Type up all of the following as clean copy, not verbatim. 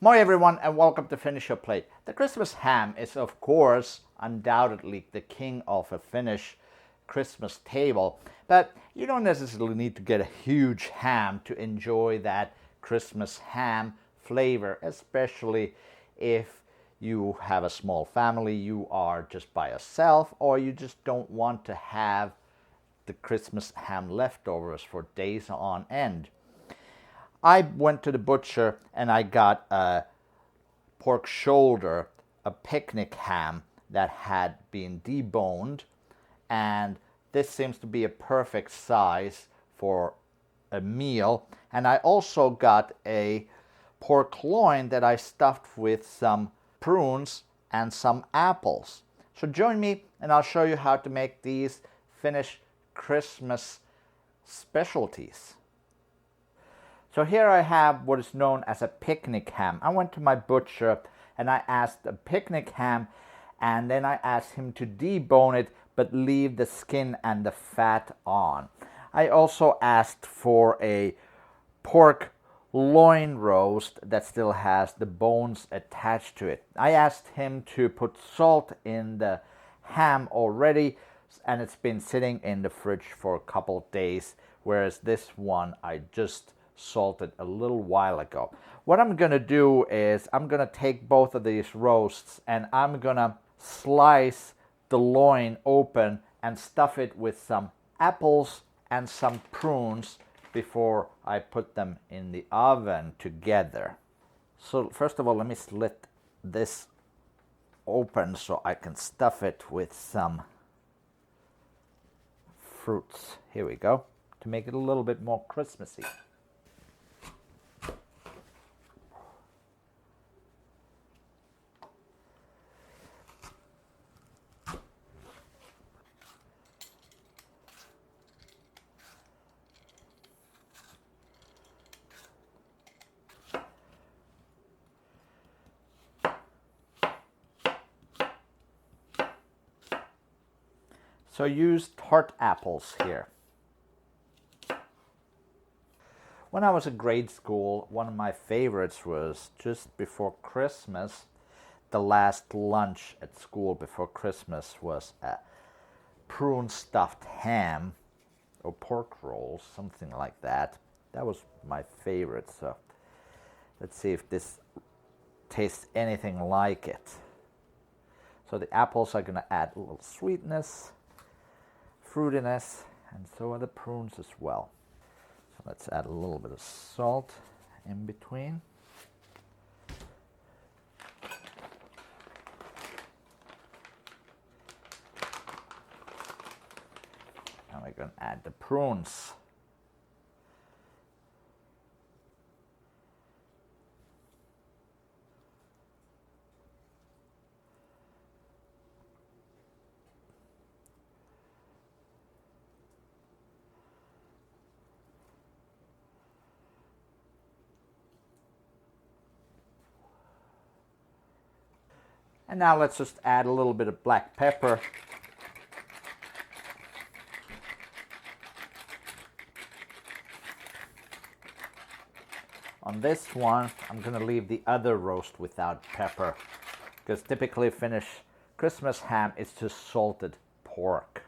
Moi everyone and welcome to Finish Your Plate. The Christmas ham is of course undoubtedly the king of a Finnish Christmas table, but you don't necessarily need to get a huge ham to enjoy that Christmas ham flavor, especially if you have a small family, you are just by yourself, or you just don't want to have the Christmas ham leftovers for days on end. I went to the butcher and I got a pork shoulder, a picnic ham that had been deboned, and this seems to be a perfect size for a meal. And I also got a pork loin that I stuffed with some prunes and some apples. So join me and I'll show you how to make these Finnish Christmas specialties. So here I have what is known as a picnic ham. I went to my butcher and I asked a picnic ham, and then I asked him to debone it but leave the skin and the fat on. I also asked for a pork loin roast that still has the bones attached to it. I asked him to put salt in the ham already, and it's been sitting in the fridge for a couple days, whereas this one I just salted a little while ago. What I'm gonna do is I'm gonna take both of these roasts and I'm gonna slice the loin open and stuff it with some apples and some prunes before I put them in the oven together. So first of all, let me slit this open so I can stuff it with some fruits. Here we go, to make it a little bit more Christmassy. So use tart apples here. When I was in grade school, one of my favorites was just before Christmas. The last lunch at school before Christmas was a prune stuffed ham or pork rolls, something like that. That was my favorite. So let's see if this tastes anything like it. So the apples are going to add a little sweetness, fruitiness, and so are the prunes as well. So let's add a little bit of salt in between. And we're going to add the prunes. And now let's just add a little bit of black pepper. On this one, I'm going to leave the other roast without pepper, because typically Finnish Christmas ham is just salted pork.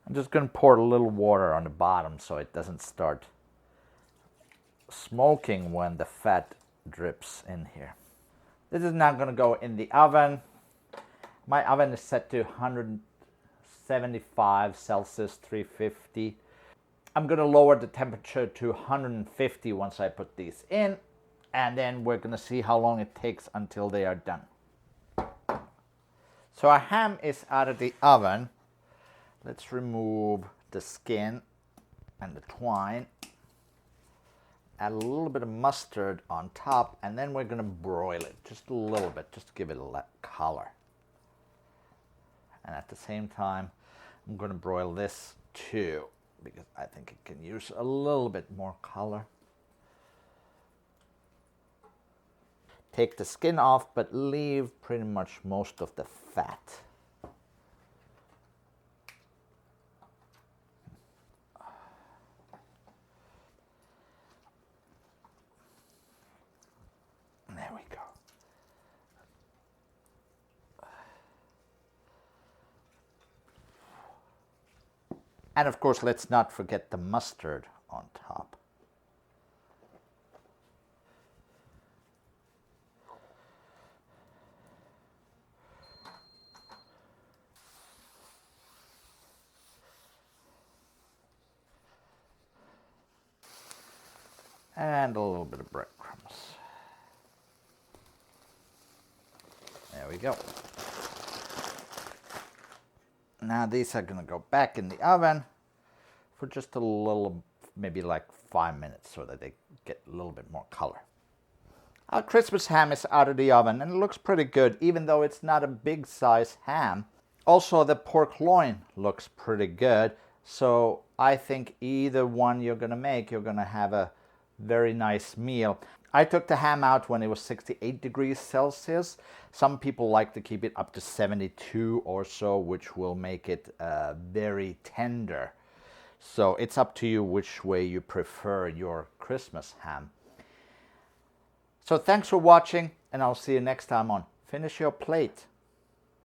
I'm just going to pour a little water on the bottom so it doesn't start smoking when the fat drips in here. This is now going to go in the oven. My oven is set to 175 Celsius, 350. I'm going to lower the temperature to 150 once I put these in, and then we're going to see how long it takes until they are done. So our ham is out of the oven. Let's remove the skin and the twine. Add a little bit of mustard on top, and then we're going to broil it just a little bit, just to give it a color. And at the same time, I'm going to broil this too, because I think it can use a little bit more color. Take the skin off, but leave pretty much most of the fat. And of course, let's not forget the mustard on top. And a little bit of breadcrumbs. There we go. Now these are gonna go back in the oven for just a little, maybe like 5 minutes, so that they get a little bit more color. Our Christmas ham is out of the oven and it looks pretty good, even though it's not a big size ham. Also, the pork loin looks pretty good. So I think either one you're gonna make, you're gonna have a very nice meal. I took the ham out when it was 68 degrees Celsius. Some people like to keep it up to 72 or so, which will make it very tender. So it's up to you which way you prefer your Christmas ham. So thanks for watching, and I'll see you next time on Finish Your Plate.